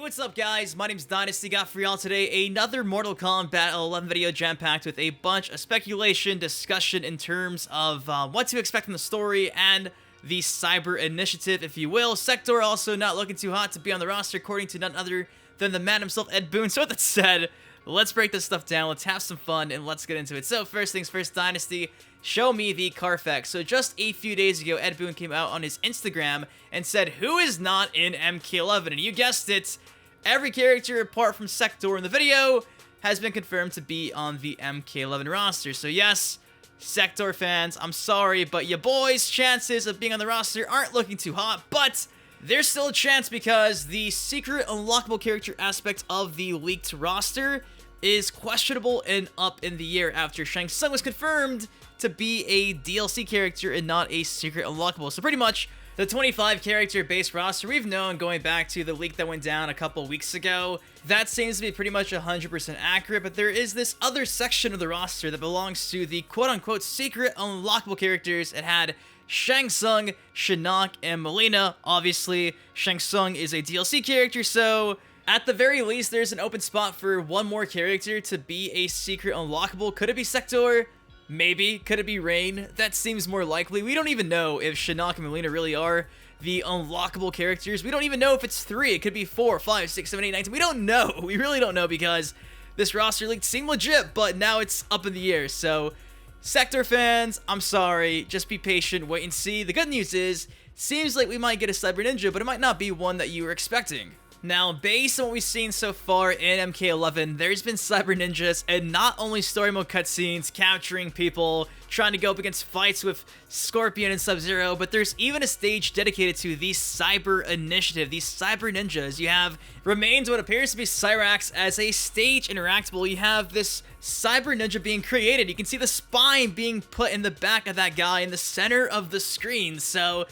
What's up guys? My name's Dynasty. Got for y'all today another Mortal Kombat 11 video jam-packed with a bunch of speculation, discussion in terms of what to expect from the story and the cyber initiative, if you will. Sektor also not looking too hot to be on the roster according to none other than the man himself, Ed Boon. So with that said, let's break this stuff down, let's have some fun, and let's get into it. So first things first, Dynasty, show me the Carfax. So just a few days ago, Ed Boon came out on his Instagram and said, who is not in MK11? And you guessed it, every character apart from Sektor in the video has been confirmed to be on the MK11 roster. So yes, Sektor fans, I'm sorry, but your boys' chances of being on the roster aren't looking too hot, but there's still a chance because the secret unlockable character aspect of the leaked roster is questionable and up in the air after Shang Tsung was confirmed to be a DLC character and not a secret unlockable. So pretty much the 25 character base roster we've known going back to the leak that went down a couple weeks ago, that seems to be pretty much 100% accurate, but there is this other section of the roster that belongs to the quote-unquote secret unlockable characters. It had Shang Tsung, Shinnok, and Mileena. Obviously, Shang Tsung is a DLC character, so at the very least, there's an open spot for one more character to be a secret unlockable. Could it be Sektor? Maybe. Could it be Rain? That seems more likely. We don't even know if Shinnok and Mileena really are the unlockable characters. We don't even know if it's 3. It could be 4, 5, 6, 7, 8, 9. We don't know. We really don't know because this roster leak seemed legit, but now it's up in the air. So Sektor fans, I'm sorry. Just be patient. Wait and see. The good news is, seems like we might get a Cyber Ninja, but it might not be one that you were expecting. Now, based on what we've seen so far in MK11, there's been Cyber Ninjas and not only story mode cutscenes, capturing people, trying to go up against fights with Scorpion and Sub-Zero, but there's even a stage dedicated to the Cyber Initiative, these Cyber Ninjas. You have remains what appears to be Cyrax as a stage interactable. You have this Cyber Ninja being created. You can see the spine being put in the back of that guy in the center of the screen, so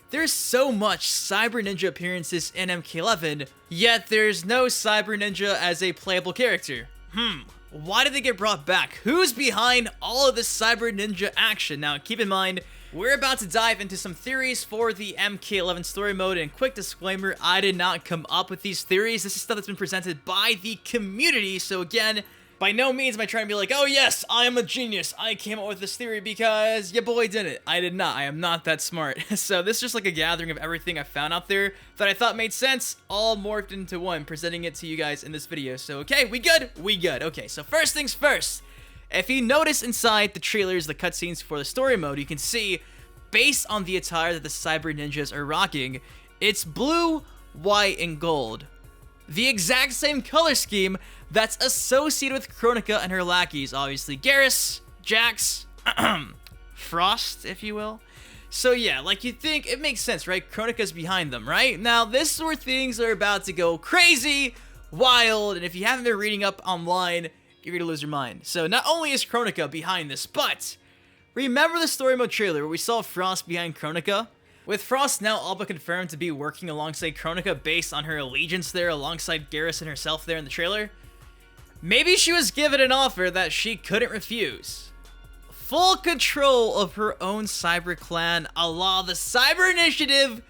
there's so much Cyber Ninja appearances in MK11, yet there's no Cyber Ninja as a playable character. Why did they get brought back? Who's behind all of this Cyber Ninja action? Now, keep in mind, we're about to dive into some theories for the MK11 story mode, and quick disclaimer, I did not come up with these theories. This is stuff that's been presented by the community, so again, by no means am I trying to be like, oh yes, I am a genius, I came up with this theory because your boy did it. I did not. I am not that smart. So this is just like a gathering of everything I found out there that I thought made sense, all morphed into one, presenting it to you guys in this video. So okay, we good? We good. Okay, so first things first. If you notice inside the trailers, the cutscenes for the story mode, you can see, based on the attire that the Cyber Ninjas are rocking, it's blue, white, and gold. The exact same color scheme that's associated with Kronika and her lackeys, obviously Garrus, Jax, Frost, if you will. So yeah, like you'd think, it makes sense, right? Kronika's behind them, right? Now, this is where things are about to go crazy, wild, and if you haven't been reading up online, you're gonna lose your mind. So not only is Kronika behind this, but remember the story mode trailer where we saw Frost behind Kronika? With Frost now all but confirmed to be working alongside Kronika based on her allegiance there alongside Garrus and herself there in the trailer, maybe she was given an offer that she couldn't refuse. Full control of her own cyber clan, a la the Cyber Initiative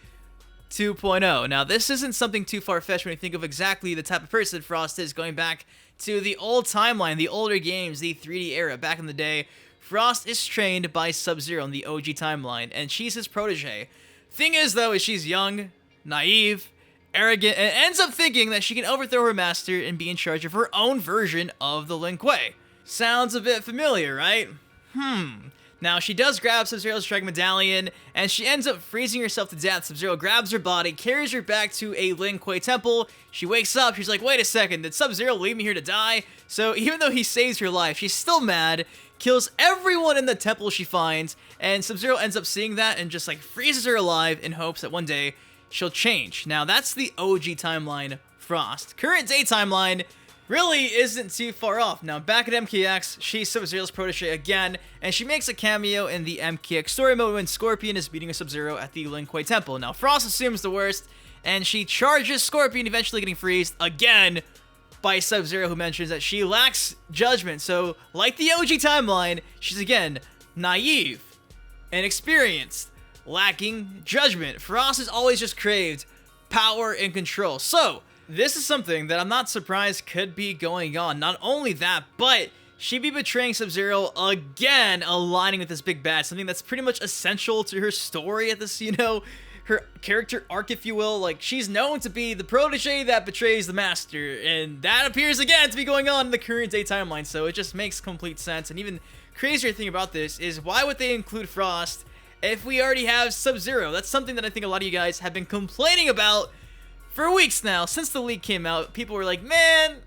2.0. Now, this isn't something too far-fetched when you think of exactly the type of person Frost is, going back to the old timeline, the older games, the 3D era. Back in the day, Frost is trained by Sub-Zero in the OG timeline, and she's his protege. Thing is, though, is she's young, naive, arrogant, and ends up thinking that she can overthrow her master and be in charge of her own version of the Lin Kuei. Sounds a bit familiar, right? Now, she does grab Sub-Zero's Dragon Medallion, and she ends up freezing herself to death. Sub-Zero grabs her body, carries her back to a Lin Kuei temple. She wakes up, she's like, wait a second, did Sub-Zero leave me here to die? So even though he saves her life, she's still mad, kills everyone in the temple she finds, and Sub-Zero ends up seeing that and just like freezes her alive in hopes that one day she'll change. Now, that's the OG timeline Frost. Current day timeline really isn't too far off. Now, back at MKX, she's Sub-Zero's protege again, and she makes a cameo in the MKX story mode when Scorpion is beating a Sub-Zero at the Lin Kuei temple. Now, Frost assumes the worst, and she charges Scorpion, eventually getting freezed again by Sub-Zero, who mentions that she lacks judgment. So, like the OG timeline, she's again naive, inexperienced, lacking judgment. Frost has always just craved power and control. So, This is something that I'm not surprised could be going on. Not only that, but she'd be betraying Sub-Zero again, aligning with this big bad, something that's pretty much essential to her story at this, her character arc, if you will. Like, she's known to be the protege that betrays the master, and that appears again to be going on in the current day timeline, so it just makes complete sense. And even crazier thing about this is, why would they include Frost if we already have Sub-Zero? That's something that I think a lot of you guys have been complaining about for weeks now. Since the leak came out, people were like, man,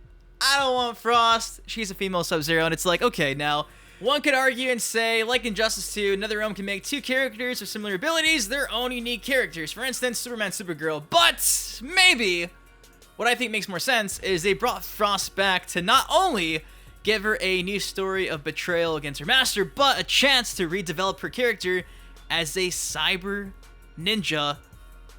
I don't want Frost, she's a female Sub-Zero. And it's like, okay, now one could argue and say, like Injustice 2, NetherRealm can make two characters with similar abilities their own unique characters. For instance, Superman, Supergirl. But maybe what I think makes more sense is they brought Frost back to not only give her a new story of betrayal against her master, but a chance to redevelop her character as a cyber ninja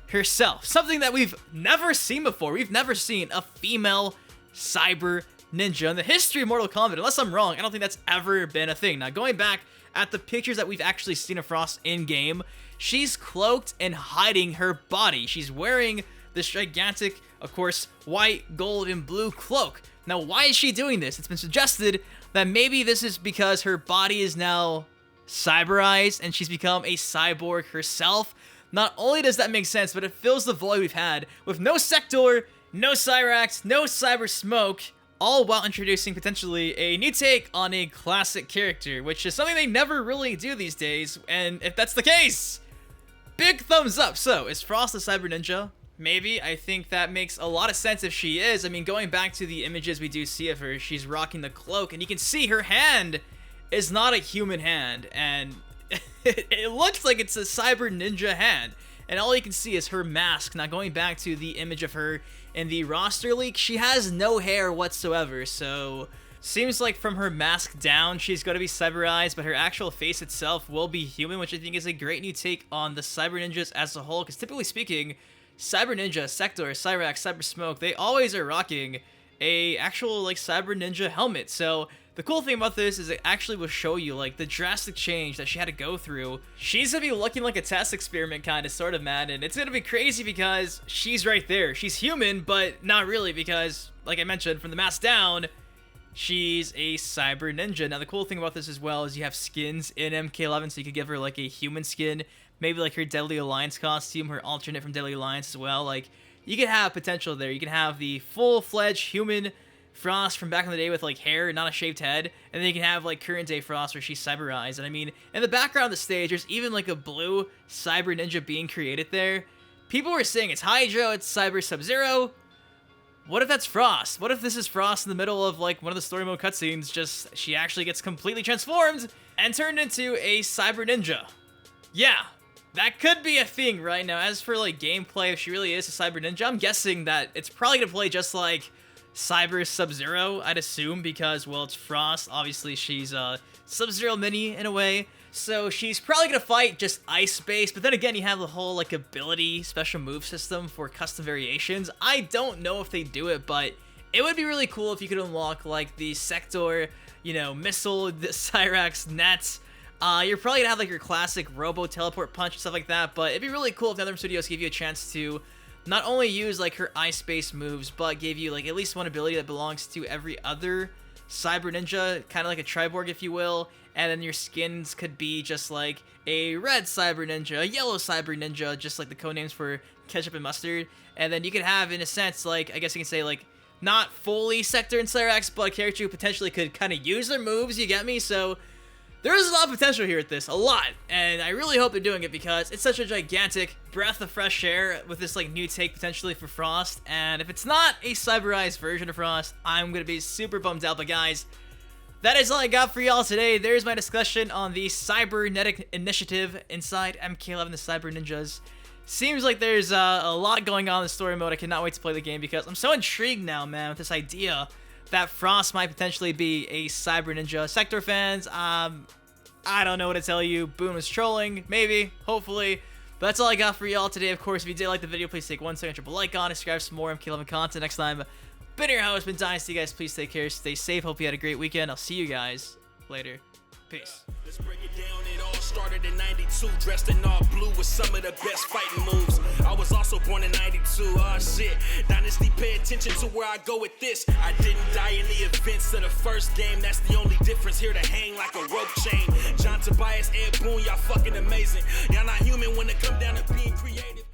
herself. Something that we've never seen before. We've never seen a female cyber ninja in the history of Mortal Kombat. Unless I'm wrong, I don't think that's ever been a thing. Now, going back at the pictures that we've actually seen of Frost in-game, she's cloaked and hiding her body. She's wearing this gigantic, of course, white, gold, and blue cloak. Now, why is she doing this? It's been suggested that maybe this is because her body is now cyberized and she's become a cyborg herself. Not only does that make sense, but it fills the void we've had with no Sektor, no Cyrax, no Cyber Smoke, all while introducing potentially a new take on a classic character, which is something they never really do these days. And if that's the case, big thumbs up. So, is Frost a cyber ninja? Maybe. I think that makes a lot of sense if she is. I mean, going back to the images we do see of her, she's rocking the cloak, and you can see her hand is not a human hand, and it looks like it's a cyber ninja hand. And all you can see is her mask. Now, going back to the image of her in the roster leak, she has no hair whatsoever, so seems like from her mask down, she's going to be cyberized, but her actual face itself will be human, which I think is a great new take on the cyber ninjas as a whole, because typically speaking, Cyber Ninja, Sektor, Cyrax, Cyber Smoke, they always are rocking a actual, like, Cyber Ninja helmet. So the cool thing about this is it actually will show you, like, the drastic change that she had to go through. She's gonna be looking like a test experiment, kind of, sort of, man, and it's gonna be crazy because she's right there. She's human, but not really, because, like I mentioned, from the mask down, she's a Cyber Ninja. Now, the cool thing about this as well is you have skins in MK11, so you could give her, like, a human skin, maybe, like, her Deadly Alliance costume, her alternate from Deadly Alliance as well. Like, you can have potential there. You can have the full-fledged human Frost from back in the day with, like, hair, not a shaved head, and then you can have, like, current day Frost where she's cyberized. And I mean, in the background of the stage, there's even, like, a blue Cyber Ninja being created there. People were saying it's Hydro, it's Cyber Sub-Zero. What if that's Frost? What if this is Frost in the middle of, like, one of the story mode cutscenes, just she actually gets completely transformed and turned into a Cyber Ninja? Yeah, that could be a thing right now. As for, like, gameplay, if she really is a Cyber Ninja, I'm guessing that it's probably gonna play just like Cyber Sub-Zero, I'd assume, because, well, it's Frost. Obviously, she's a Sub-Zero mini in a way. So she's probably gonna fight just ice-based, but then again, you have the whole, like, ability special move system for custom variations. I don't know if they do it, but it would be really cool if you could unlock, like, the Sektor, you know, missile, the Cyrax nets. You're probably gonna have, like, your classic Robo Teleport Punch and stuff like that, but it'd be really cool if NetherRealm Studios gave you a chance to not only use, like, her ice-based moves, but gave you, like, at least one ability that belongs to every other Cyber Ninja, kind of like a Triborg, if you will, and then your skins could be just, like, a red Cyber Ninja, a yellow Cyber Ninja, just like the codenames for Ketchup and Mustard, and then you could have, in a sense, like, I guess you can say, like, not fully Sektor and Cyrax, but a character who potentially could kind of use their moves, you get me? So there's a lot of potential here with this, a lot, and I really hope they're doing it because it's such a gigantic breath of fresh air with this, like, new take potentially for Frost, and if it's not a cyberized version of Frost, I'm gonna be super bummed out. But guys, that is all I got for y'all today. There's my discussion on the cybernetic initiative inside MK11, the Cyber Ninjas. Seems like there's a lot going on in the story mode. I cannot wait to play the game because I'm so intrigued now, man, with this idea that Frost might potentially be a Cyber Ninja. Sektor fans, I don't know what to tell you. Boom is trolling, maybe, hopefully. But that's all I got for y'all today. Of course, if you did like the video, please take 1 second, drop a like on it, subscribe for some more MK11 content. Next time, been your host, been Dynasty, guys. Please take care, stay safe. Hope you had a great weekend. I'll see you guys later. Peace. Let's break it down. It all started in '92, dressed in all blue with some of the best fighting moves. I was also also born in 92. Oh shit, Dynasty, pay attention to where I go with this. I didn't die in the events of the first game. That's the only difference, here to hang like a rope chain. John Tobias, Ed Boon, y'all fucking amazing. Y'all not human when it come down to being creative.